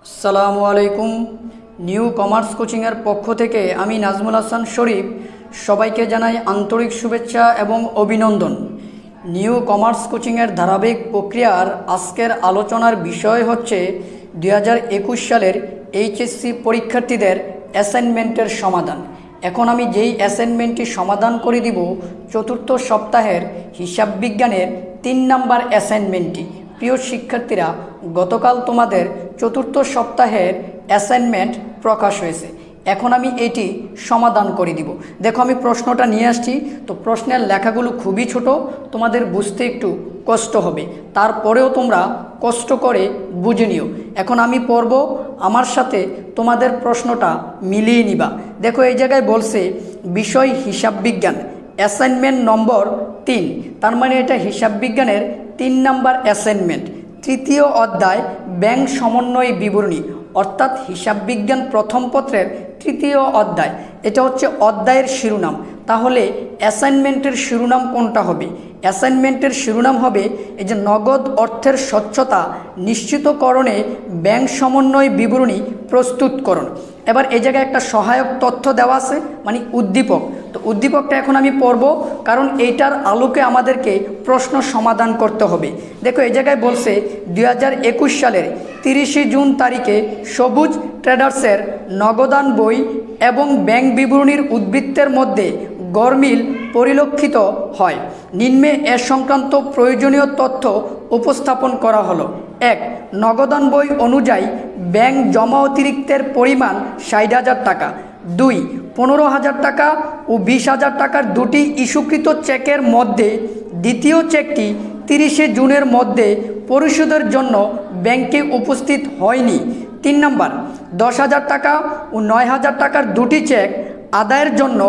আসসালামু আলাইকুম। New commerce কোচিংয়ের পক্ষ থেকে আমি নাজমুল হাসান শরীফ সবাইকে জানাই আন্তরিক শুভেচ্ছা এবং অভিনন্দন। নিউ কমার্স কোচিংয়ের ধারাবাহিক প্রক্রিয়ার আজকের আলোচনার বিষয় হচ্ছে 2021 সালের এইচএসসি পরীক্ষার্থীদের অ্যাসাইনমেন্টের সমাধান। এখন আমি যেই অ্যাসাইনমেন্টটি সমাধান করে দিব চতুর্থ সপ্তাহের হিসাব বিজ্ঞানের 3 নাম্বার অ্যাসাইনমেন্টটি। প্রিয় শিক্ষার্থীরা, গতকাল তোমাদের চতুর্থ সপ্তাহের অ্যাসাইনমেন্ট প্রকাশ হয়েছে। এখন আমি এটি সমাধান করে দিব। দেখো, আমি প্রশ্নটা নিয়ে আসছি। তো প্রশ্নের লেখাগুলো খুবই ছোট, তোমাদের বুঝতে একটু কষ্ট হবে, তারপরেও তোমরা কষ্ট করে বুঝে নিও। এখন আমি পড়ব, আমার সাথে তোমাদের প্রশ্নটা মিলিয়ে নিবা। দেখো, এই জায়গায় বলছে বিষয় হিসাব বিজ্ঞান, অ্যাসাইনমেন্ট নম্বর 3। তার মানে এটা হিসাব বিজ্ঞানের 3 নাম্বার অ্যাসাইনমেন্ট। তৃতীয় অধ্যায় ব্যাংক সমন্বয় বিবরণী, অর্থাৎ হিসাব বিজ্ঞান প্রথম পত্রের তৃতীয় অধ্যায়। এটা হচ্ছে অধ্যায়ের শিরোনাম। তাহলে অ্যাসাইনমেন্টের শিরোনাম কোনটা হবে? অ্যাসাইনমেন্টের শিরোনাম হবে এই যে নগদ অর্থের স্বচ্ছতা নিশ্চিতকরণে ব্যাংক সমন্বয় বিবরণী প্রস্তুতকরণ। এবার এই জায়গায় একটা সহায়ক তথ্য দেওয়া আছে, মানে উদ্দীপক। তো উদ্দীপকটা এখন আমি পড়ব, কারণ এইটার আলোকে আমাদেরকে প্রশ্ন সমাধান করতে হবে। দেখো, এই জায়গায় বলছে 2021 সালের 30 জুন তারিখে সবুজ ট্রেডার্সের নগদান বই এবং ব্যাংক বিবরণীর উদ্বৃত্তের মধ্যে গরমিল পরিলক্ষিত হয়। নিম্নে এ সংক্রান্ত প্রয়োজনীয় তথ্য উপস্থাপন করা হলো। 1. নগদান বই অনুযায়ী ব্যাংক জমা অতিরিক্তের পরিমাণ 60,000 টাকা। 2. 15,000 টাকা ও 20,000 টাকার দুটি ইস্যুকৃত চেকের মধ্যে দ্বিতীয় চেকটি 30 জুনের মধ্যে পরিশোধের জন্য ব্যাংকে উপস্থিত হয়নি। 3 নম্বর, 10,000 টাকা ও 9,000 টাকার দুটি চেক আদায়ের জন্য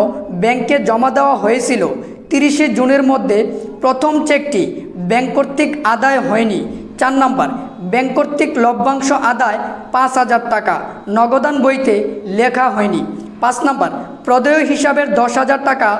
ব্যাংকে জমা দেওয়া হয়েছিল। 30 জুনের মধ্যে প্রথম চেকটি ব্যাংক কর্তৃক আদায় হয়নি। 4 নম্বর, ব্যাংক কর্তৃক লভ্যাংশ আদায় 5,000 টাকা নগদান বইতে লেখা হয়নি। 5 নম্বর, প্রদেয় হিসাবের 10,000 টাকা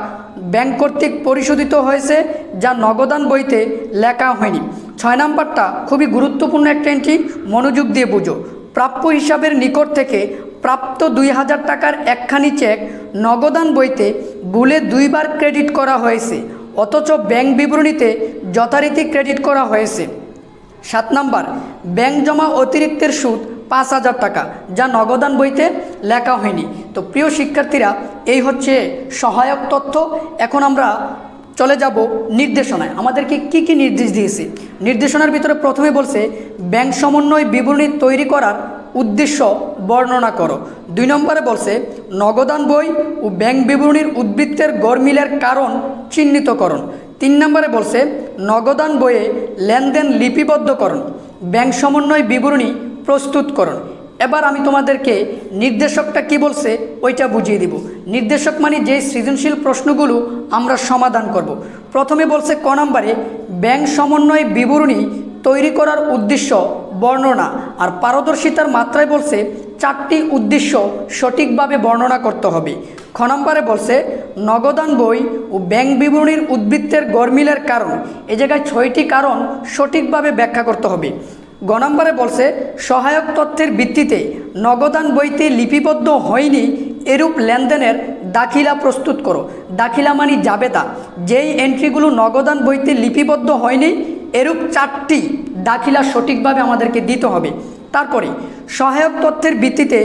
ব্যাংক কর্তৃক পরিশোধিত হয়েছে, যা নগদান বইতে লেখা হয়নি। 6 নম্বরটা খুবই গুরুত্বপূর্ণ একটা এন্ট্রি, মনোযোগ দিয়ে বুঝো। প্রাপ্য হিসাবের নিকট থেকে প্রাপ্ত 2,000 টাকার একখানি চেক নগদান বইতে ভুলে 2 বার ক্রেডিট করা হয়েছে, অথচ ব্যাংক বিবরণীতে যথারীতি ক্রেডিট করা হয়েছে। 7 নম্বর, ব্যাংক জমা অতিরিক্তের সুদ 5,000 টাকা, যা নগদান বইতে লেখা হয়নি। তো প্রিয় শিক্ষার্থীরা, এই হচ্ছে সহায়ক তথ্য। এখন আমরা চলে যাব নির্দেশনায়। আমাদেরকে কি কি নির্দেশ দিয়েছে? নির্দেশনার ভিতরে প্রথমে বলছে ব্যাংক সমন্বয় বিবরণী তৈরি করার উদ্দেশ্য বর্ণনা করো। 2 নম্বরে বলছে নগদান বই ও ব্যাংক বিবরণীর উদ্বৃত্তের গরমিলের কারণ চিহ্নিতকরণ। 3 নম্বরে বলছে নগদান বইয়ে লেনদেন লিপিবদ্ধকরণ, ব্যাংক সমন্বয় বিবরণী প্রস্তুতকরণ। এবার আমি তোমাদেরকে নির্দেশকটা কি বলছে ওইটা বুঝিয়ে দিব। নির্দেশক মানে যে সৃজনশীল প্রশ্নগুলো আমরা সমাধান করব। প্রথমে বলছে ক নম্বরে ব্যাংক সমন্বয় বিবরণী তৈরি করার উদ্দেশ্য বর্ণনা, আর পারদর্শিতার মাত্রায় বলছে 4টি উদ্দেশ্য সঠিকভাবে বর্ণনা করতে হবে। খ নম্বরে বলছে নগদান বই ও ব্যাংক বিবরণীর উদ্বৃত্তের গরমিলের কারণ, এ জায়গায় 6টি কারণ সঠিকভাবে ব্যাখ্যা করতে হবে। গ নম্বরে বলছে সহায়ক তথ্যের ভিত্তিতে নগদান বইতে লিপিবদ্ধ হয়নি এরূপ লেনদেনের দাখিলা প্রস্তুত করো। দাখিলা মানে জাবেদা, যেই এন্ট্রিগুলো নগদান বইতে লিপিবদ্ধ হয়নি এরূপ 4টি দাখিলা সঠিকভাবে আমাদেরকে দিতে হবে। তারপরে সহায়ক তথ্যের ভিত্তিতে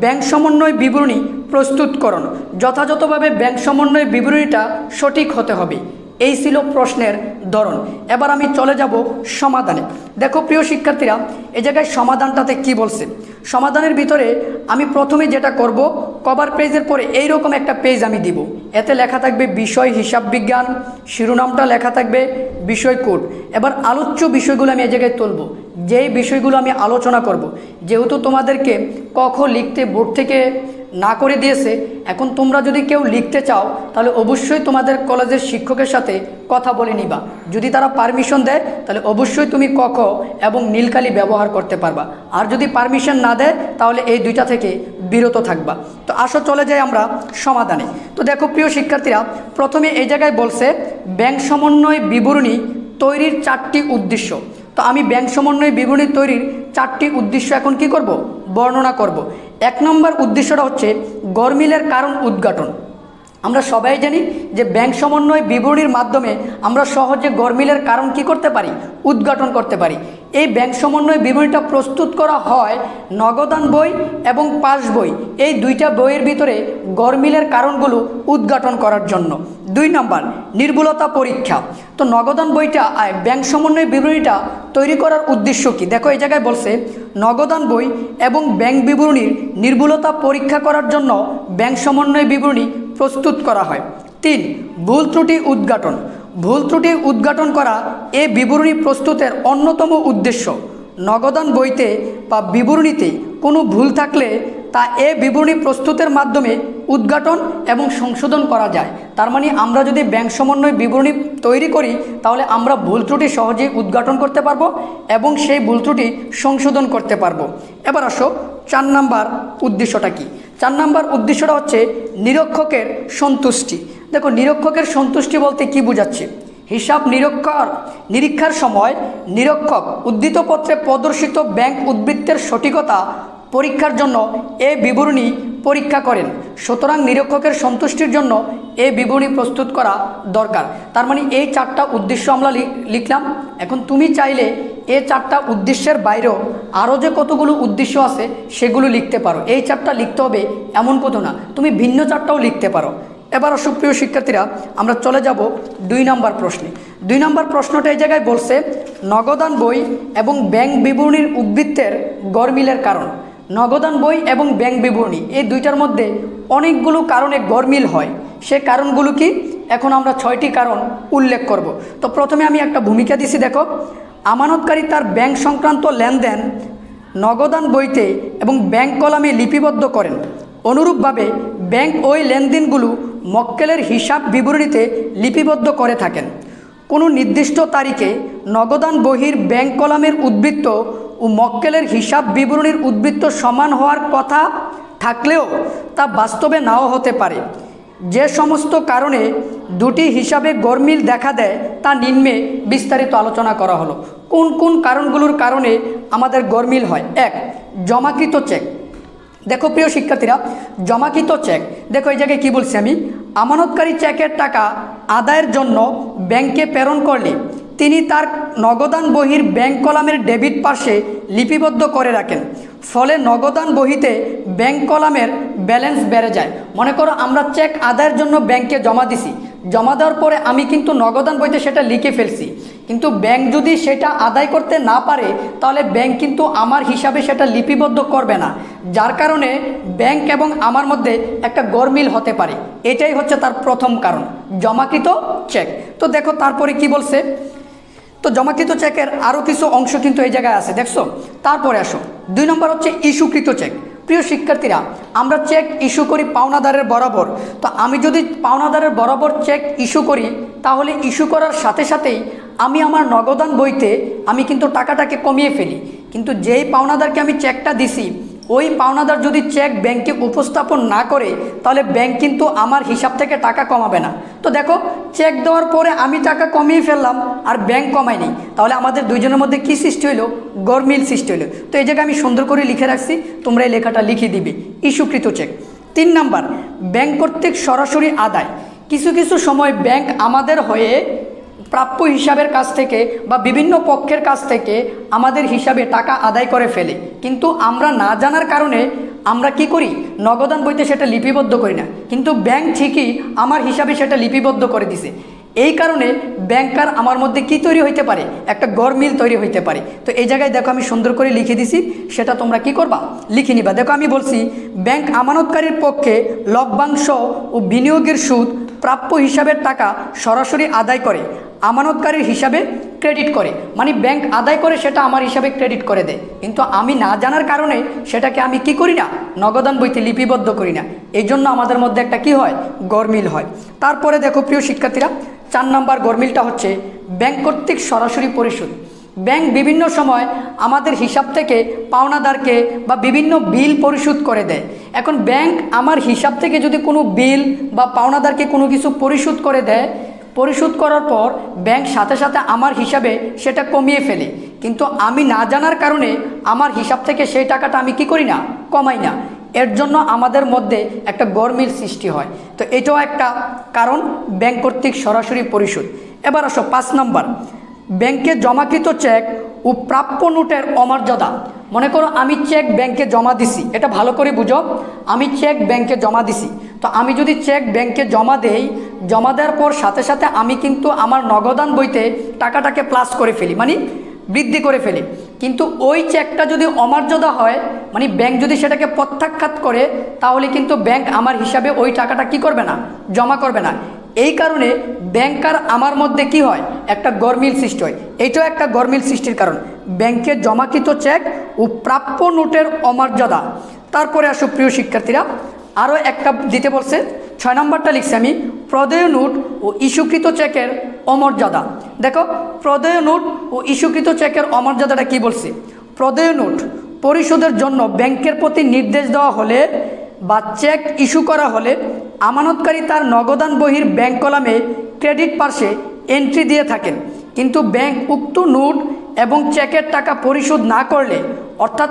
ব্যাংক সমন্বয় বিবরণী প্রস্তুতকরণ, যথাযথভাবে ব্যাংক সমন্বয় বিবরণীটা সঠিক হতে হবে। এই ছিল প্রশ্নের ধরন। এবার আমি চলে যাব সমাধানে। দেখো প্রিয় শিক্ষার্থীরা, এই জায়গায় সমাধানটাতে কি বলছে? সমাধানের ভিতরে আমি প্রথমে যেটা করব, কভার পেজের পরে এইরকম একটা পেজ আমি দিব। এতে লেখা থাকবে বিষয় হিসাব বিজ্ঞান, শিরোনামটা লেখা থাকবে বিষয় কোড। এবার আলোচ্য বিষয়গুলো আমি এই জায়গায় তুলব, যেই বিষয়গুলো আমি আলোচনা করব। যেহেতু তোমাদেরকে ক খ লিখতে বোর্ড থেকে না করে দিয়েছে, এখন তোমরা যদি কেউ লিখতে চাও তাহলে অবশ্যই তোমাদের কলেজের শিক্ষকের সাথে কথা বলে নিবা। যদি তারা পারমিশন দেয় তাহলে অবশ্যই তুমি ক খ এবং নীলকালি ব্যবহার করতে পারবা, আর যদি পারমিশন না দেয় তাহলে এই দুইটা থেকে বিরত থাকবা। তো আসো চলে যাই আমরা সমাধানে। তো দেখো প্রিয় শিক্ষার্থীরা, প্রথমে এই জায়গায় বলছে ব্যাংক সমন্বয় বিবরণী তৈরির 4টি উদ্দেশ্য। তো আমি ব্যাংক সমন্বয় বিবরণী তৈরির 4টি উদ্দেশ্য এখন কি করব? বর্ণনা করব। 1 নম্বর উদ্দেশ্যটা হচ্ছে গরমিলের কারণ উদ্ঘাটন। আমরা সবাই জানি যে ব্যাংক সমন্বয় বিবরণীর মাধ্যমে আমরা সহজে গরমিলের কারণ কি করতে পারি, উদ্ঘাটন করতে পারি। এই ব্যাংক সমন্বয় বিবরণীটা প্রস্তুত করা হয় নগদান বই এবং পাস বই, এই দুইটা বইয়ের ভিতরে গরমিলের কারণগুলো উদ্ঘাটন করার জন্য। 2 নম্বর নির্ভুলতা পরীক্ষা। তো নগদান বইটা ব্যাংক সমন্বয় বিবরণীটা তৈরি করার উদ্দেশ্য কি? দেখো এই জায়গায় বলছে নগদান বই এবং ব্যাংক বিবরণীর নির্ভুলতা পরীক্ষা করার জন্য ব্যাংক সমন্বয় বিবরণী প্রস্তুত করা হয়। 3 ভুল ত্রুটি উদ্ঘাটন। ভুল ত্রুটি উদ্ঘাটন করা এই বিবরণী প্রস্তুতের অন্যতম উদ্দেশ্য। নগদান বইতে বা বিবরণীতে কোনো ভুল থাকলে তা এই বিবরণী প্রস্তুতের মাধ্যমে উদ্ঘাটন এবং সংশোধন করা যায়। তার মানে আমরা যদি ব্যাংক সমন্বয় বিবরণী তৈরি করি তাহলে আমরা ভুল ত্রুটি সহজেই উদ্ঘাটন করতে পারবো এবং সেই ভুল ত্রুটি সংশোধন করতে পারবো। এবার আসো 4 নম্বর উদ্দেশ্যটা কি? 4 নম্বর উদ্দেশ্যটা হচ্ছে নিরীক্ষকের সন্তুষ্টি। দেখো নিরীক্ষকের সন্তুষ্টি বলতে কি বোঝাচ্ছে? হিসাব নিরীক্ষার সময় নিরীক্ষক উদ্ধৃতপত্রে প্রদর্শিত ব্যাংক উদ্বৃত্তের সঠিকতা পরীক্ষার জন্য এই বিবরণী পরীক্ষা করেন। সুতরাং নিরীক্ষকের সন্তুষ্টির জন্য এই বিবরণী প্রস্তুত করা দরকার। তার মানে এই 4টা উদ্দেশ্য আমরা লিখলাম। এখন তুমি চাইলে এই 4টা উদ্দেশ্যের বাইরেও আরও যে কতগুলো উদ্দেশ্য আছে সেগুলো লিখতে পারো। এই 4টা লিখতে হবে এমন কথা না, তুমি ভিন্ন 4টাও লিখতে পারো। এবার সুপ্রিয় শিক্ষার্থীরা আমরা চলে যাব 2 নম্বর প্রশ্নে। 2 নম্বর প্রশ্নটা এই জায়গায় বলছে নগদান বই এবং ব্যাংক বিবরণীর উদ্বৃত্তের গরমিলের কারণ। নগদান বই এবং ব্যাংক বিবরণী এই দুইটার মধ্যে অনেকগুলো কারণে গরমিল হয়। সে কারণগুলো কি? এখন আমরা 6টি কারণ উল্লেখ করব। তো প্রথমে আমি একটা ভূমিকা দিছি, দেখো আমানতকারী তার ব্যাংক সংক্রান্ত লেনদেন নগদান বইতে এবং ব্যাংক কলামে লিপিবদ্ধ করেন। অনুরূপভাবে ব্যাংক ওই লেনদেনগুলো মক্কেলের হিসাব বিবরণীতে লিপিবদ্ধ করে থাকেন। কোনো নির্দিষ্ট তারিখে নগদান বহির ব্যাংক কলামের উদ্বৃত্ত ও মক্কেলের হিসাব বিবরণীর উদ্বৃত্ত সমান হওয়ার কথা থাকলেও তা বাস্তবে নাও হতে পারে। যে সমস্ত কারণে দুটি হিসাবে গরমিল দেখা দেয় তা নিম্নে বিস্তারিত আলোচনা করা হলো। কোন কোন কারণগুলোর কারণে আমাদের গরমিল হয়? 1 জমাকৃত চেক। দেখো প্রিয় শিক্ষার্থীরা, জমাকৃত চেক, দেখো এই জায়গায় কী বলছি আমি, আমানতকারী চেকের টাকা আদায়ের জন্য ব্যাংকে প্রেরণ করলে তিনি তার নগদান বহির ব্যাংক কলামের ডেবিট পাশে লিপিবদ্ধ করে রাখেন। ফলে নগদান বহিতে ব্যাংক কলামের ব্যালেন্স বেড়ে যায়। মনে করো আমরা চেক আদায়ের জন্য ব্যাংকে জমা দিছি, জমা দেওয়ার পরে আমি কিন্তু নগদান বইতে সেটা লিখে ফেলছি, কিন্তু ব্যাংক যদি সেটা আদায় করতে না পারে তাহলে ব্যাংক কিন্তু আমার হিসাবে সেটা লিপিবদ্ধ করবে না, যার কারণে ব্যাংক এবং আমার মধ্যে একটা গরমিল হতে পারে। এটাই হচ্ছে তার প্রথম কারণ, জমাকৃত চেক। তো দেখো তারপরে কি বলছে, তো জমাকৃত চেকের আরও কিছু অংশ কিন্তু এই জায়গায় আছে, দেখছো। তারপরে আসো 2 নম্বর হচ্ছে ইস্যুকৃত চেক। প্রিয় শিক্ষার্থীরা, আমরা চেক ইস্যু করি পাওনাদারের বরাবর। তো আমি যদি পাওনাদারের বরাবর চেক ইস্যু করি তাহলে ইস্যু করার সাথে সাথেই আমি আমার নগদান বইতে আমি কিন্তু টাকাটাকে কমিয়ে ফেলি, কিন্তু যেই পাওনাদারকে আমি চেকটা দিছি ওই পাওনাদার যদি চেক ব্যাংকে উপস্থাপন না করে তাহলে ব্যাংক কিন্তু আমার হিসাব থেকে টাকা কমাবে না। তো দেখো চেক দেওয়ার পরে আমি টাকা কমিয়ে ফেললাম আর ব্যাংক কমায়নি, তাহলে আমাদের দুইজনের মধ্যে কি সৃষ্টি হলো? গরমিল সৃষ্টি হলো। তো এই জায়গায় আমি সুন্দর করে লিখে রাখছি, তোমরা এই লেখাটা লিখে দিবে, ইস্যুকৃত চেক। 3 নাম্বার ব্যাংক কর্তৃক সরাসরি আদায়। কিছু কিছু সময় ব্যাংক আমাদের হয়ে প্রাপ্য হিসাবের কাছ থেকে বা বিভিন্ন পক্ষের কাছ থেকে আমাদের হিসাবে টাকা আদায় করে ফেলে, কিন্তু আমরা না জানার কারণে আমরা কি করি? নগদান বইতে সেটা লিপিবদ্ধ করি না, কিন্তু ব্যাংক ঠিকই আমার হিসাবে সেটা লিপিবদ্ধ করে দিছে। এই কারণে ব্যাংকার আমার মধ্যে কি তৈরি হইতে পারে? একটা গরমিল তৈরি হইতে পারে। তো এই জায়গায় দেখো আমি সুন্দর করে লিখে দিছি, সেটা তোমরা কি করবা? লিখে নিবা। দেখো আমি বলছি ব্যাংক আমানতকারীর পক্ষে লভ্যাংশ ও বিনিয়োগের সুদ প্রাপ্য হিসাবের টাকা সরাসরি আদায় করে আমানতকারীর হিসাবে ক্রেডিট করে, মানে ব্যাংক আদায় করে সেটা আমার হিসাবে ক্রেডিট করে দেয়, কিন্তু আমি না জানার কারণে সেটাকে আমি কি করি না? নগদান বইতে লিপিবদ্ধ করি না। এই জন্য আমাদের মধ্যে একটা কি হয়? গরমিল হয়। তারপরে দেখো প্রিয় শিক্ষার্থীরা, 4 নম্বর গরমিলটা হচ্ছে ব্যাংক কর্তৃক সরাসরি পরিশোধ। ব্যাংক বিভিন্ন সময় আমাদের হিসাব থেকে পাওনাদারকে বা বিভিন্ন বিল পরিশোধ করে দেয়। এখন ব্যাংক আমার হিসাব থেকে যদি কোনো বিল বা পাওনাদারকে কোনো কিছু পরিশোধ করে দেয় পরিশোধ করার পর ব্যাংক সাথে সাথে আমার হিসাবে সেটা কমিয়ে ফেলে, কিন্তু আমি না জানার কারণে আমার হিসাব থেকে সেই টাকাটা আমি কি করি না, কমাই না। এর জন্য আমাদের মধ্যে একটা গরমিল সৃষ্টি হয়। তো এটাও একটা কারণ ব্যাংক কর্তৃক সরাসরি পরিশোধ। এবার আসো 5 নম্বর, ব্যাংকে জমাকৃত চেক ও প্রাপ্য নোটের অমর্যাদা। মনে করো আমি চেক ব্যাংকে জমা দিছি, এটা ভালো করে বুঝো, আমি চেক ব্যাংকে জমা দিছি। তো আমি যদি চেক ব্যাংকে জমা দেই, জমা দেওয়ার পর সাথে সাথে আমি কিন্তু আমার নগদান বইতে টাকাটাকে প্লাস করে ফেলি, মানে বৃদ্ধি করে ফেলি। কিন্তু ওই চেকটা যদি অমর্যাদা হয়, মানে ব্যাংক যদি সেটাকে প্রত্যাখ্যাত করে, তাহলে কিন্তু ব্যাংক আমার হিসাবে ওই টাকাটা কি করবে না, জমা করবে না। এই কারণে ব্যাংক আর আমার মধ্যে কি হয়, একটা গরমিল সৃষ্টি হয়। এইটাও একটা গরমিল সৃষ্টির কারণ, ব্যাংকে জমাকৃত চেক ও প্রাপ্য নোটের অমর্যাদা। তারপরে আসো প্রিয় শিক্ষার্থীরা, আরও একটা দিতে বলছে, 6 নম্বরটা লিখছি আমি, প্রদেয় নোট ও ইস্যুকৃত চেকের অমর্যাদা। দেখো প্রদেয় নোট ও ইস্যুকৃত চেকের অমর্যাদাটা কি বলছে। প্রদেয় নোট পরিশোধের জন্য ব্যাংকের প্রতি নির্দেশ দেওয়া হলে বা চেক ইস্যু করা হলে আমানতকারী তার নগদান বহির ব্যাংক কলামে ক্রেডিট পার্শ্বে এন্ট্রি দিয়ে থাকেন, কিন্তু ব্যাংক উক্ত নোট এবং চেকের টাকা পরিশোধ না করলে, অর্থাৎ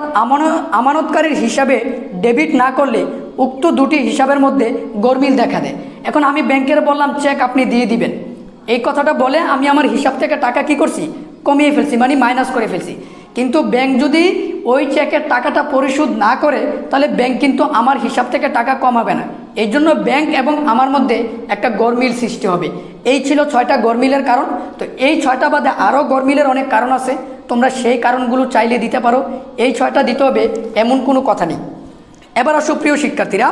আমানতকারীর হিসাবে ডেবিট না করলে উক্ত দুটি হিসাবের মধ্যে গরমিল দেখা দেয়। এখন আমি ব্যাংকের বললাম চেক আপনি দিয়ে দিবেন, এই কথাটা বলে আমি আমার হিসাব থেকে টাকা কি করছি, কমিয়ে ফেলছি, মানে মাইনাস করে ফেলছি। কিন্তু ব্যাংক যদি ওই চেকের টাকাটা পরিশোধ না করে, তাহলে ব্যাংক কিন্তু আমার হিসাব থেকে টাকা কমাবে না। এই জন্য ব্যাংক এবং আমার মধ্যে একটা গরমিল সৃষ্টি হবে। এই ছিল 6টা গরমিলের কারণ। তো এই 6টা বাদে আরও গরমিলের অনেক কারণ আছে, তোমরা সেই কারণগুলো চাইলে দিতে পারো, এই 6টা দিতে হবে এমন কোনো কথা নেই। এবার আসো প্রিয় শিক্ষার্থীরা,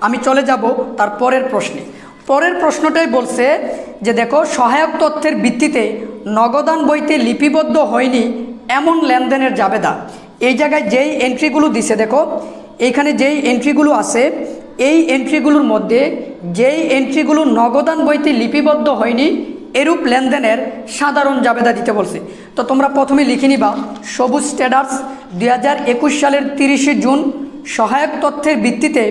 আমি চলে যাব তার পরের প্রশ্নে। পরের প্রশ্নটাই বলছে যে দেখো, সহায়ক তথ্যের ভিত্তিতে নগদান বইতে লিপিবদ্ধ হয়নি এমন লেনদেনের জাবেদা। এই জায়গায় যেই এন্ট্রিগুলো দিছে, দেখো এইখানে যেই এন্ট্রিগুলো আছে, এই এন্ট্রিগুলোর মধ্যে যেই এন্ট্রিগুলো নগদান বইতে লিপিবদ্ধ হয়নি এরূপ লেনদেনের সাধারণ জাবেদা দিতে বলছে। তো তোমরা প্রথমে লিখে নিবা, সবুজ ট্রেডার্স 2021 সালের 30 জুন সহায়ক তথ্যের ভিত্তিতে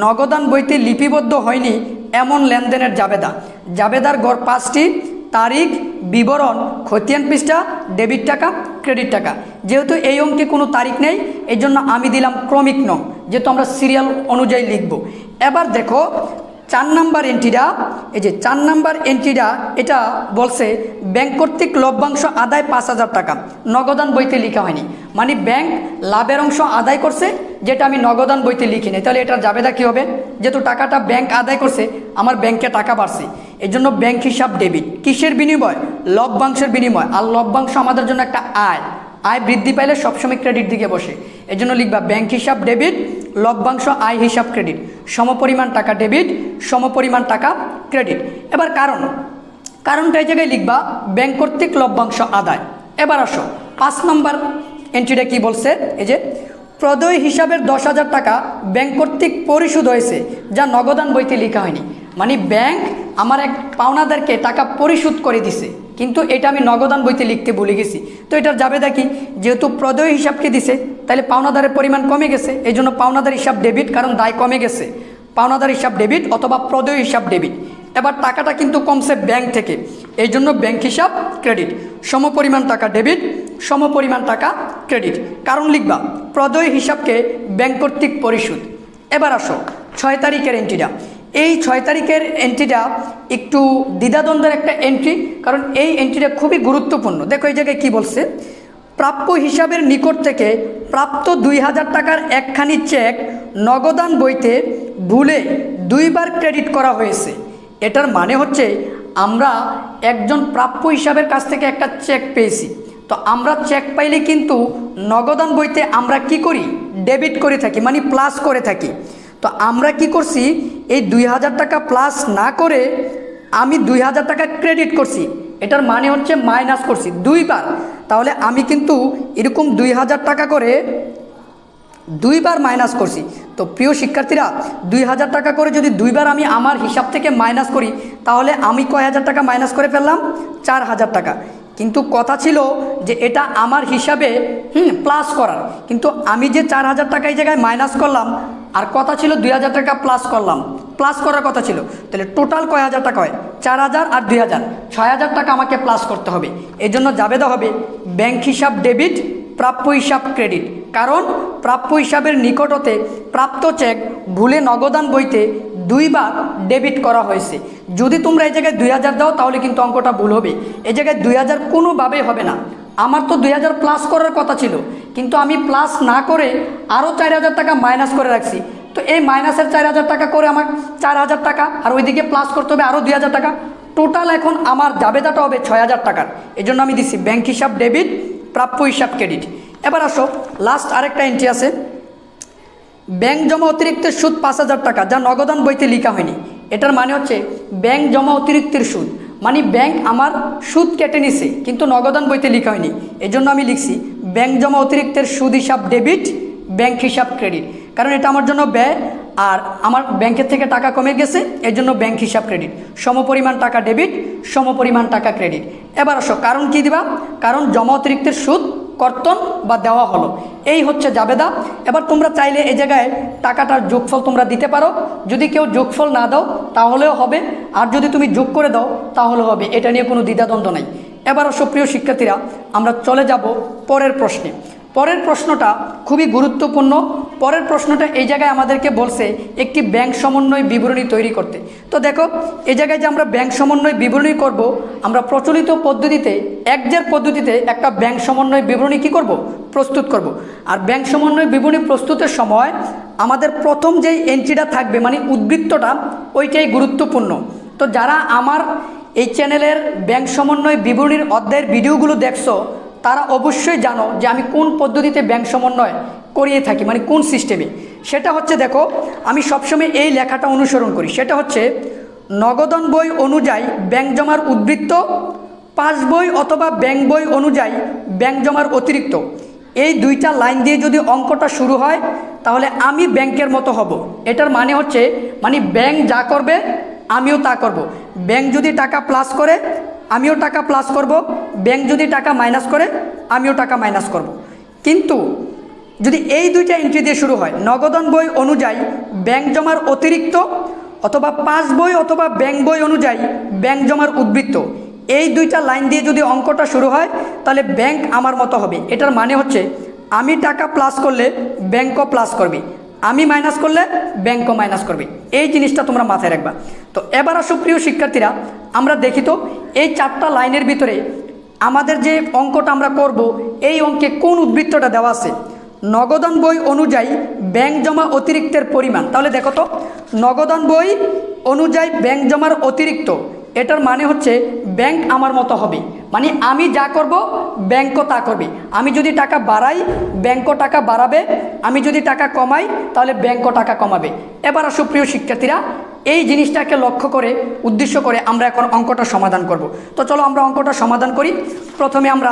নগদান বইতে লিপিবদ্ধ হয়নি এমন লেনদেনের জাবেদা। জাবেদার গড় 5টি, তারিখ, বিবরণ, খতিয়ান পৃষ্ঠা, ডেবিট টাকা, ক্রেডিট টাকা। যেহেতু এই অঙ্কে কোনো তারিখ নেই, এই জন্য আমি দিলাম ক্রমিক নং, যেহেতু আমরা সিরিয়াল অনুযায়ী লিখব। এবার দেখো 4 নম্বর এন্ট্রিটা, এই যে 4 নম্বর এন্ট্রিটা, এটা বলছে ব্যাংক কর্তৃক লভ্যাংশ আদায় 5000 টাকা, নগদান বইতে লেখা হয়নি। মানে ব্যাংক লাভের অংশ আদায় করছে, যেটা আমি নগদান বইতে লিখি নাই। তাহলে এটার জাবেদা কী হবে, যেহেতু টাকাটা ব্যাংক আদায় করছে, আমার ব্যাংকে টাকা বাড়ছে, এই জন্য ব্যাংক হিসাব ডেবিট। কিসের বিনিময়, লভ্যাংশের বিনিময়। আর লভ্যাংশ আমাদের জন্য একটা আয়, আয় বৃদ্ধি পাইলে সবসময় ক্রেডিট দিকে বসে, এই জন্য লিখবা ব্যাংক হিসাব ডেবিট, লভ্যাংশ আয় হিসাব ক্রেডিট, সমপরিমাণ টাকা ডেবিট, সমপরিমাণ টাকা ক্রেডিট। এবার কারণটা এই জায়গায় লিখবা ব্যাংক কর্তৃক লভ্যাংশ আদায়। এবার আসো 5 নম্বর এন্ট্রিটা কি বলছে, এই যে প্রদেয় হিসাবের 10,000 টাকা ব্যাংক কর্তৃক পরিশোধ হয়েছে, যা নগদান বইতে লেখা হয়নি। মানে ব্যাংক আমার এক পাওনাদারকে টাকা পরিশোধ করে দিছে, কিন্তু এটা আমি নগদান বইতে লিখতে ভুলে গেছি। তো এটার জাবেদা কি, যেহেতু প্রদেয় হিসাবকে দিছে, তাহলে পাওনাদারের পরিমাণ কমে গেছে, এই জন্য পাওনাদার হিসাব ডেবিট, কারণ দায় কমে গেছে, পাওনাদার হিসাব ডেবিট অথবা প্রদেয় হিসাব ডেবিট। এবার টাকাটা কিন্তু কমছে ব্যাংক থেকে, এই জন্য ব্যাংক হিসাব ক্রেডিট, সমপরিমাণ টাকা ডেবিট, সমপরিমাণ টাকা ক্রেডিট। কারণ লিখবা প্রদেয় হিসাবকে ব্যাংক কর্তৃক পরিশোধ। এবার আসো 6 তারিখের এন্ট্রিটা। এই 6 তারিখের এন্ট্রিটা একটু দ্বিধাদ্বন্দ্বের একটা এন্ট্রি, কারণ এই এন্ট্রিটা খুবই গুরুত্বপূর্ণ। দেখো এই জায়গায় কী বলছে, প্রাপ্য হিসাবের নিকট থেকে প্রাপ্ত 2000 টাকার একখানি চেক নগদান বইতে ভুলে 2 বার ক্রেডিট করা হয়েছে। এটার মানে হচ্ছে আমরা একজন প্রাপ্য হিসাবের কাছ থেকে একটা চেক পেয়েছি, তো আমরা চেক পাইলে কিন্তু নগদান বইতে আমরা কি করি, ডেবিট করে থাকি, মানে প্লাস করে থাকি। তো আমরা কি করছি, এই 2000 টাকা প্লাস না করে আমি 2000 টাকা ক্রেডিট করছি, এটার মানে হচ্ছে মাইনাস করছি 2 বার। তাহলে আমি কিন্তু এরকম 2000 টাকা করে 2 বার মাইনাস করছি। তো প্রিয় শিক্ষার্থীরা, 2000 টাকা করে যদি 2 বার আমি আমার হিসাব থেকে মাইনাস করি, তাহলে আমি কয় হাজার টাকা মাইনাস করে ফেললাম, 4000 টাকা। কিন্তু কথা ছিল যে এটা আমার হিসাবে প্লাস করার, কিন্তু আমি যে 4000 টাকা এই জায়গায় মাইনাস করলাম, আর কথা ছিল 2000 টাকা প্লাস করলাম, প্লাস করার কথা ছিল। তাহলে টোটাল কয় হাজার টাকা হয়, 4000 আর 2000, 6000 টাকা আমাকে প্লাস করতে হবে। এই জন্য জাবেদা হবে ব্যাংক হিসাব ডেবিট, প্রাপ্য হিসাব ক্রেডিট। কারণ প্রাপ্য হিসাবের নিকট হতে প্রাপ্ত চেক ভুলে নগদান বইতে 2 বার ডেবিট করা হয়েছে। যদি তোমরা এই জায়গায় 2000 দাও তাহলে কিন্তু অঙ্কটা ভুল হবে। এই জায়গায় 2000 কোনোভাবেই হবে না। আমার তো 2000 প্লাস করার কথা ছিল, কিন্তু আমি প্লাস না করে আরও 4000 টাকা মাইনাস করে রাখছি। তো এই মাইনাসের 4000 টাকা করে আমার 4000 টাকা, আর ওইদিকে প্লাস করতে হবে আরও 2000 টাকা। টোটাল এখন আমার জাবেদাটা হবে 6000 টাকার। এই জন্য আমি দিচ্ছি ব্যাংক হিসাব ডেবিট, প্রাপ্য হিসাব ক্রেডিট। এবার আসো লাস্ট আরেকটা এন্ট্রি আছে, ব্যাংক জমা অতিরিক্তের সুদ 5000 টাকা, যা নগদান বইতে লেখা হয়নি। এটার মানে হচ্ছে ব্যাংক জমা অতিরিক্তের সুদ, মানে ব্যাংক আমার সুদ কেটে নিছে কিন্তু নগদান বইতে লেখা হয়নি। এই জন্য আমি লিখছি ব্যাংক জমা অতিরিক্তের সুদ হিসাব ডেবিট, ব্যাংক হিসাব ক্রেডিট। কারণ এটা আমার জন্য ব্যয় আর আমার ব্যাংকের থেকে টাকা কমে গেছে, এর জন্য ব্যাংক হিসাব ক্রেডিট। সমপরিমাণ টাকা ডেবিট, সমপরিমাণ টাকা ক্রেডিট। এবার আসো কারণ কি দিবা, কারণ জমা অতিরিক্তের সুদ কর্তন বা দেওয়া হলো, এই হচ্ছে জাবেদা। এবার তোমরা চাইলে এই জায়গায় টাকাটার যোগফল তোমরা দিতে পারো। যদি কেউ যোগফল না দাও তাহলেও হবে, আর যদি তুমি যোগ করে দাও তাহলে হবে, এটা নিয়ে কোনো দ্বিধাদ্বন্দ্ব নাই। এবার সুপ্রিয় শিক্ষার্থীরা আমরা চলে যাব পরের প্রশ্নে। পরের প্রশ্নটা খুবই গুরুত্বপূর্ণ। পরের প্রশ্নটা এই জায়গায় আমাদেরকে বলছে একটি ব্যাংক সমন্বয় বিবরণী তৈরি করতে। তো দেখো এই জায়গায় যে আমরা ব্যাংক সমন্বয় বিবরণী করব, আমরা প্রচলিত পদ্ধতিতে একজের পদ্ধতিতে একটা ব্যাংক সমন্বয় বিবরণী কি করব, প্রস্তুত করব। আর ব্যাংক সমন্বয় বিবরণী প্রস্তুতের সময় আমাদের প্রথম যেই এন্ট্রিটা থাকবে মানে উদ্বৃত্তটা, ওইটাই গুরুত্বপূর্ণ। তো যারা আমার এই চ্যানেলের ব্যাংক সমন্বয় বিবরণীর অধ্যায়ের ভিডিওগুলো দেখছো তারা অবশ্যই জানো যে আমি কোন পদ্ধতিতে ব্যাংক সমন্বয় করিয়ে থাকি, মানে কোন সিস্টেমে। সেটা হচ্ছে দেখো আমি সবসময় এই লেখাটা অনুসরণ করি, সেটা হচ্ছে নগদান বই অনুযায়ী ব্যাংক জমার উদ্বৃত্ত, পাস বই অথবা ব্যাংক বই অনুযায়ী ব্যাংক জমার অতিরিক্ত। এই দুইটা লাইন দিয়ে যদি অঙ্কটা শুরু হয় তাহলে আমি ব্যাংকের মতো হব। এটার মানে হচ্ছে মানে ব্যাংক যা করবে আমিও তা করব। ব্যাংক যদি টাকা প্লাস করে আমিও টাকা প্লাস করব, ব্যাংক যদি টাকা মাইনাস করে আমিও টাকা মাইনাস করব। কিন্তু যদি এই দুইটা এন্ট্রি দিয়ে শুরু হয়, নগদান বই অনুযায়ী ব্যাংক জমার অতিরিক্ত অথবা পাস বই অথবা ব্যাংক বই অনুযায়ী ব্যাংক জমার উদ্বৃত্ত, এই দুইটা লাইন দিয়ে যদি অঙ্কটা শুরু হয় তাহলে ব্যাংক আমার মতো হবে। এটার মানে হচ্ছে আমি টাকা প্লাস করলে ব্যাংকও প্লাস করবে, আমি মাইনাস করলে ব্যাংকও মাইনাস করবে। এই জিনিসটা তোমরা মাথায় রাখবা। তো এবার সুপ্রিয় শিক্ষার্থীরা আমরা দেখি তো এই 4টা লাইনের ভিতরে আমাদের যে অঙ্কটা আমরা করব, এই অঙ্কে কোন উদ্বৃত্তটা দেওয়া আছে। নগদান বই অনুযায়ী ব্যাংক জমা অতিরিক্তের পরিমাণ। তাহলে দেখো তো নগদান বই অনুযায়ী ব্যাংক জমার অতিরিক্ত, এটার মানে হচ্ছে ব্যাংক আমার মতো হবে, মানে আমি যা করব ব্যাংকও তা করবে। আমি যদি টাকা বাড়াই ব্যাংকও টাকা বাড়াবে, আমি যদি টাকা কমাই তাহলে ব্যাংকও টাকা কমাবে। এবার সুপ্রিয় শিক্ষার্থীরা এই জিনিসটাকে লক্ষ্য করে উদ্দেশ্য করে আমরা এখন অঙ্কটা সমাধান করব। তো চলো আমরা অঙ্কটা সমাধান করি। প্রথমে আমরা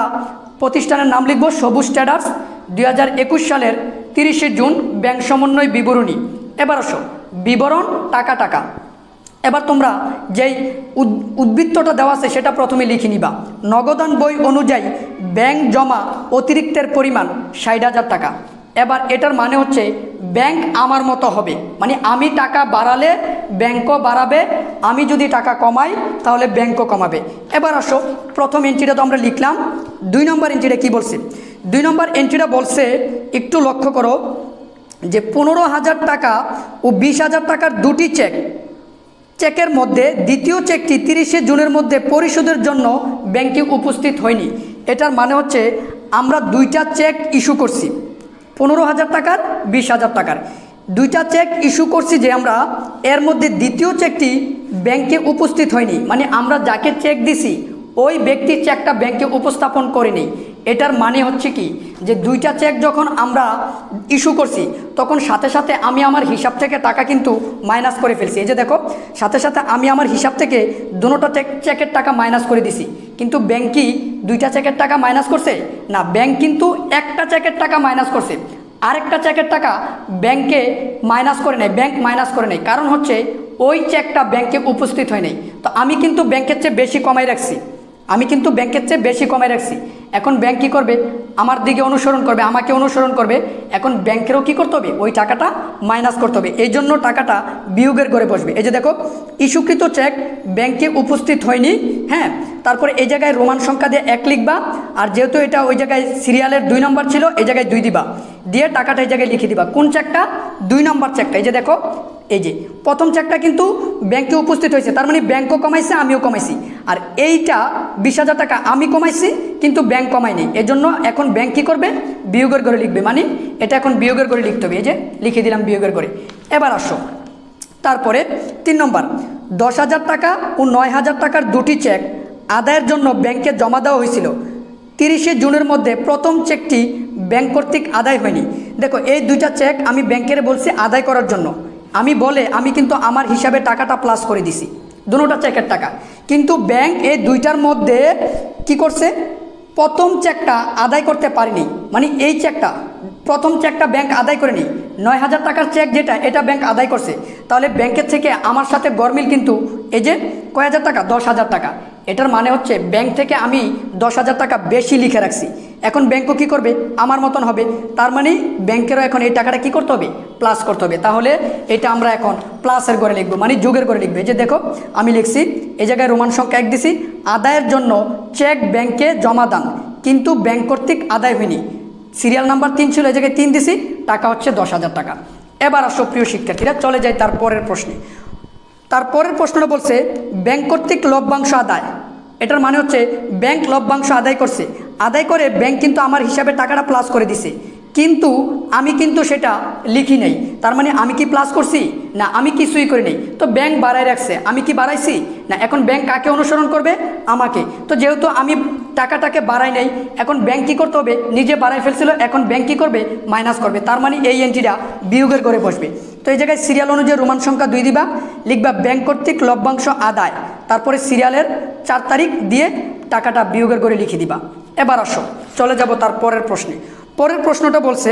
প্রতিষ্ঠানের নাম লিখব সবুজ ট্রেডার্স, 2021 সালের 30শে জুন ব্যাংক সমন্বয় বিবরণী। এবার আসো বিবরণ টাকা টাকা। এবার তোমরা যেই উদ্বৃত্তটা দেওয়া আছে সেটা প্রথমে লিখে নিবা। নগদান বই অনুযায়ী ব্যাংক জমা অতিরিক্তের পরিমাণ 60,000 টাকা। এবার এটার মানে হচ্ছে ব্যাংক আমার মতো হবে, মানে আমি টাকা বাড়ালে ব্যাংকও বাড়াবে, আমি যদি টাকা কমাই তাহলে ব্যাংকও কমাবে। এবার আসো প্রথম এন্ট্রিটা তো আমরা লিখলাম। 2 নম্বর এন্ট্রিটা কি বলছে? 2 নম্বর এন্ট্রিটা বলছে একটু লক্ষ্য করো যে 15,000 টাকা ও 20,000 টাকার দুটি চেকের মধ্যে দ্বিতীয় চেকটি 30শে জুনের মধ্যে পরিশোধের জন্য ব্যাংকে উপস্থিত হয়নি। এটার মানে হচ্ছে আমরা দুইটা চেক ইস্যু করছি, 15,000 টাকার 20,000 টাকার দুইটা চেক ইস্যু করছি, যে আমরা এর মধ্যে দ্বিতীয় চেকটি ব্যাংকে উপস্থিত হয়নি, মানে আমরা যাকে চেক দিছি ওই ব্যক্তি চেকটা ব্যাংকে উপস্থাপন করেনি। এটার মানে হচ্ছে কি যে দুইটা চেক যখন আমরা ইস্যু করছি তখন সাথে সাথে আমি আমার হিসাব থেকে টাকা কিন্তু মাইনাস করে ফেলছি। এই যে দেখো সাথে সাথে আমি আমার হিসাব থেকে দুটোটা চেকের টাকা মাইনাস করে দিছি, কিন্তু ব্যাংক কি দুইটা চেকের টাকা মাইনাস করছে না, ব্যাংক কিন্তু একটা চেকের টাকা মাইনাস করছে, আরেকটা চেকের টাকা ব্যাংকে মাইনাস করে নেয়, ব্যাংক মাইনাস করে নেয়। কারণ হচ্ছে ওই চেকটা ব্যাংকে উপস্থিত হয় নাই। তো আমি কিন্তু ব্যাংকের চেয়ে বেশি কমাই রাখছি, আমি কিন্তু ব্যাংকের চেয়ে বেশি কমাই রাখছি। এখন ব্যাংক কী করবে, আমার দিকে অনুসরণ করবে, আমাকে অনুসরণ করবে। এখন ব্যাংকেরও কী করতে হবে, ওই টাকাটা মাইনাস করতে হবে, এই জন্য টাকাটা বিয়োগের ঘরে বসবে। এই যে দেখো, ইস্যুকৃত চেক ব্যাংকে উপস্থিত হয়নি, হ্যাঁ, তারপরে এই জায়গায় রোমান সংখ্যা দিয়ে 1 লিখবা, আর যেহেতু এটা ওই জায়গায় সিরিয়ালের 2 নম্বর ছিল, এই জায়গায় 2 দিবা, দিয়ে টাকাটা এই জায়গায় লিখে দিবা। কোন চেকটা, 2 নম্বর চেকটা। এই যে দেখো, এই যে প্রথম চেকটা কিন্তু ব্যাংকে উপস্থিত হয়েছে, তার মানে ব্যাংকও কমাইছে, আমিও কমাইছি। আর এইটা 20,000 টাকা আমি কমাইছি কিন্তু ব্যাংক কমায়নি, এজন্য এখন ব্যাংক কী করবে, বিয়োগের ঘরে লিখবে, মানে এটা এখন বিয়োগের ঘরে লিখতে হবে। এই যে লিখে দিলাম বিয়োগের ঘরে। এবার আসো, তারপরে 3 নম্বর, 10,000 টাকা ও 9,000 টাকার দুটি চেক আদায়ের জন্য ব্যাংকে জমা দেওয়া হয়েছিল। 30শে জুনের মধ্যে প্রথম চেকটি ব্যাংক কর্তৃক আদায় হয়নি। দেখো, এই দুইটা চেক আমি ব্যাংকের বলছি আদায় করার জন্য, আমি কিন্তু আমার হিসাবে টাকাটা প্লাস করে দিছি, দুটোটা চেকের টাকা। কিন্তু ব্যাংক এই দুইটার মধ্যে কি করছে, প্রথম চেকটা আদায় করতে পারেনি, মানে এই চেকটা, প্রথম চেকটা ব্যাংক আদায় করেনি। 9,000 টাকার চেক যেটা, এটা ব্যাংক আদায় করছে। তাহলে ব্যাংকের থেকে আমার সাথে গরমিল কিন্তু এই যে কয় হাজার টাকা, 10,000 টাকা। এটার মানে হচ্ছে ব্যাংক থেকে আমি 10,000 টাকা বেশি লিখে রাখছি। এখন ব্যাংকও কী করবে, আমার মতন হবে, তার মানে ব্যাংকেরও এখন এই টাকাটা কী করতে হবে, প্লাস করতে হবে। তাহলে এটা আমরা এখন প্লাসের ঘরে লিখবো, মানে যোগের ঘরে লিখবে। যে দেখো, আমি লিখছি এই জায়গায় রোমান সংখ্যা 1 দিছি, আদায়ের জন্য চেক ব্যাংকে জমা দান কিন্তু ব্যাংক কর্তৃক আদায় হয়নি, সিরিয়াল নাম্বার 3 ছিল, এই জায়গায় 3 দিছি, টাকা হচ্ছে 10,000 টাকা। এবার আসো প্রিয় শিক্ষার্থীরা, চলে যাই তারপরের প্রশ্নে। তারপরের প্রশ্নটা বলছে ব্যাংক কর্তৃক লভ্যাংশ আদায়। এটার মানে হচ্ছে ব্যাংক লভ্যাংশ আদায় করছে, আদায় করে ব্যাংক কিন্তু আমার হিসাবে টাকাটা প্লাস করে দিছে, কিন্তু আমি কিন্তু সেটা লিখি নাই। তার মানে আমি কি প্লাস করছি না, আমি কিছুই করি নাই। তো ব্যাংক বাড়ায় রাখছে, আমি কি বাড়াইছি না। এখন ব্যাংক কাকে অনুসরণ করবে, আমাকে। তো যেহেতু আমি টাকাটাকে বাড়াই নাই, এখন ব্যাংক কী করতে হবে, নিজে বাড়াই ফেলছিল, এখন ব্যাংক কী করবে, মাইনাস করবে। তার মানে এই এন্ট্রিটা বিয়োগের করে বসবে। তো এই জায়গায় সিরিয়াল অনুযায়ী রোমান সংখ্যা 2 দিবা, লিখবা ব্যাংক কর্তৃক লভ্যাংশ আদায়, তারপরে সিরিয়ালের 4 তারিখ দিয়ে টাকাটা বিয়োগের করে লিখে দিবা। এবার আসো, চলে যাব তার পরের প্রশ্নে। পরের প্রশ্নটা বলছে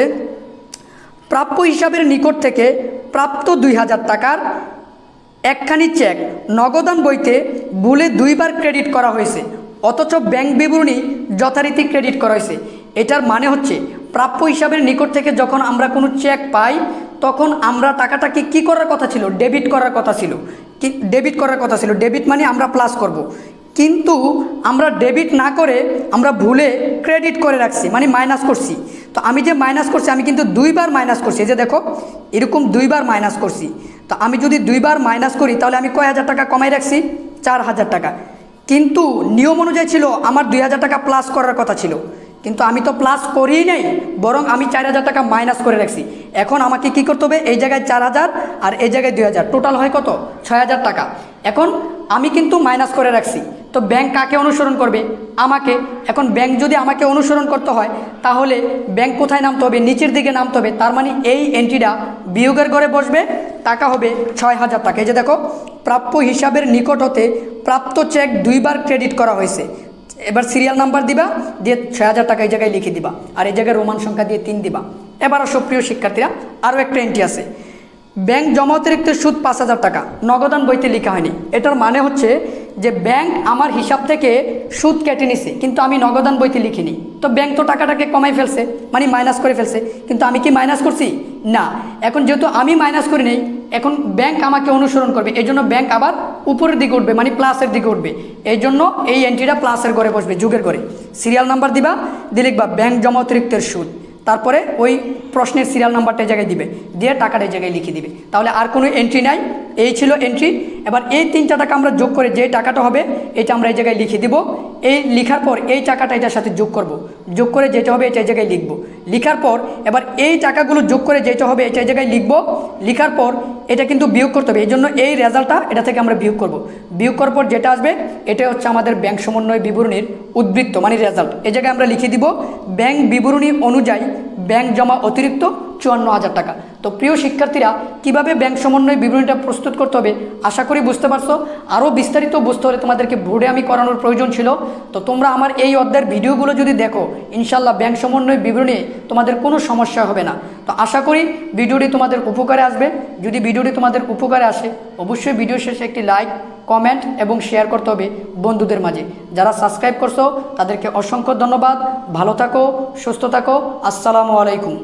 প্রাপ্য হিসাবের নিকট থেকে প্রাপ্ত 2,000 টাকার একখানি চেক নগদান বইতে ভুলে 2 বার ক্রেডিট করা হয়েছে, অথচ ব্যাংক বিবরণী যথারীতি ক্রেডিট করা হয়েছে। এটার মানে হচ্ছে প্রাপ্য হিসাবের নিকট থেকে যখন আমরা কোনো চেক পাই, তখন আমরা টাকাটাকে কি করার কথা ছিল, ডেবিট করার কথা ছিল। ডেবিট মানে আমরা প্লাস করব, কিন্তু আমরা ডেবিট না করে আমরা ভুলে ক্রেডিট করে রাখছি, মানে মাইনাস করছি। তো আমি যে মাইনাস করছি, আমি কিন্তু 2 বার মাইনাস করছি। এই যে দেখো, এরকম 2 বার মাইনাস করছি। তো আমি যদি 2 বার মাইনাস করি, তাহলে আমি কয় হাজার টাকা কমাই রাখছি, 4,000 টাকা। কিন্তু নিয়ম অনুযায়ী ছিল আমার 2,000 টাকা প্লাস করার কথা ছিল, কিন্তু আমি তো প্লাস করিই নাই, বরং আমি 4,000 টাকা মাইনাস করে রাখছি। এখন আমাকে কি করতে হবে, এই জায়গায় 4,000 আর এই জায়গায় 2,000, টোটাল হয় কত, 6,000 টাকা। এখন আমি কিন্তু মাইনাস করে রাখছি। তো ব্যাংক কাকে অনুসরণ করবে, আমাকে। এখন ব্যাংক যদি আমাকে অনুসরণ করতে হয়, তাহলে ব্যাংক কোথায় নামতে হবে, নিচের দিকে নামতে হবে। তার মানে এই এন্ট্রিটা বিয়োগের ঘরে বসবে, টাকা হবে 6,000 টাকা। এই যে দেখো, প্রাপ্য হিসাবের নিকট হতে প্রাপ্ত চেক 2 বার ক্রেডিট করা হয়েছে। এবার সিরিয়াল নাম্বার দিবা, দিয়ে 6,000 টাকা এই জায়গায় লিখে দিবা, আর এই জায়গায় রোমান সংখ্যা দিয়ে 3 দিবা। এবার সুপ্রিয় শিক্ষার্থীরা, আরও একটা এন্ট্রি আছে, ব্যাংক জমা অতিরিক্ত সুদ 5,000 টাকা নগদান বইতে লেখা হয়নি। এটার মানে হচ্ছে যে ব্যাংক আমার হিসাব থেকে সুদ কেটে নিছে, কিন্তু আমি নগদান বইতে লিখিনি। তো ব্যাংক তো টাকাটাকে কমাই ফেলছে, মানে মাইনাস করে ফেলছে, কিন্তু আমি কি মাইনাস করছি না। এখন যেহেতু আমি মাইনাস করি নেই, এখন ব্যাংক আমাকে অনুসরণ করবে, এই জন্য ব্যাংক আবার উপরের দিকে উঠবে, মানে প্লাসের দিকে উঠবে। এই জন্য এই এন্ট্রিটা প্লাসের ঘরে বসবে, যুগের ঘরে। সিরিয়াল নাম্বার দিবা, দিয়ে লিখবা ব্যাংক জমা অতিরিক্তের সুদ, তারপরে ওই প্রশ্নের সিরিয়াল নাম্বারটা এই জায়গায় দিবে, দিয়ে টাকাটা এই জায়গায় লিখে দিবে। তাহলে আর কোনো এন্ট্রি নাই, এই ছিল এন্ট্রি। এবার এই 3টা টাকা আমরা যোগ করে যে টাকাটা হবে, এটা আমরা এই জায়গায় লিখে দিব। এই লিখার পর এই টাকাটা এটার সাথে যোগ করব, যোগ করে যেটা হবে এটা এই জায়গায় লিখব। লিখার পর এবার এই টাকাগুলো যোগ করে যেটা হবে এটা এই জায়গায় লিখব। লিখার পর এটা কিন্তু বিয়োগ করতে হবে, এই জন্য এই রেজাল্টটা এটা থেকে আমরা বিয়োগ করব। বিয়োগ করার পর যেটা আসবে এটা হচ্ছে আমাদের ব্যাংক সমন্বয় বিবরণীর উদ্বৃত্ত, মানে রেজাল্ট। এই জায়গায় আমরা লিখে দিব ব্যাংক বিবরণী অনুযায়ী ব্যাংক জমা অতিরিক্ত 54,000 টাকা। তো প্রিয় শিক্ষার্থীরা, কিভাবে ব্যাংক সমন্বয় বিবরণীটা প্রস্তুত করতে হবে আশা করি বুঝতে পারছো। আরও বিস্তারিত বুঝতে হলে তোমাদেরকে বোর্ডে আমি করানোর প্রয়োজন ছিল। তো তোমরা আমার এই অধ্যায়ের ভিডিওগুলো যদি দেখো, ইনশাল্লাহ ব্যাংক সমন্বয় বিবরণী তোমাদের কোনো সমস্যা হবে না। তো আশা করি ভিডিওটি তোমাদের উপকারে আসবে। যদি ভিডিওটি তোমাদের উপকারে আসে, অবশ্যই ভিডিও শেষে একটি লাইক, কমেন্ট এবং শেয়ার করতে হবে বন্ধুদের মাঝে। যারা সাবস্ক্রাইব করছো তাদেরকে অসংখ্য ধন্যবাদ। ভালো থাকো, সুস্থ থাকো। আসসালামু আলাইকুম।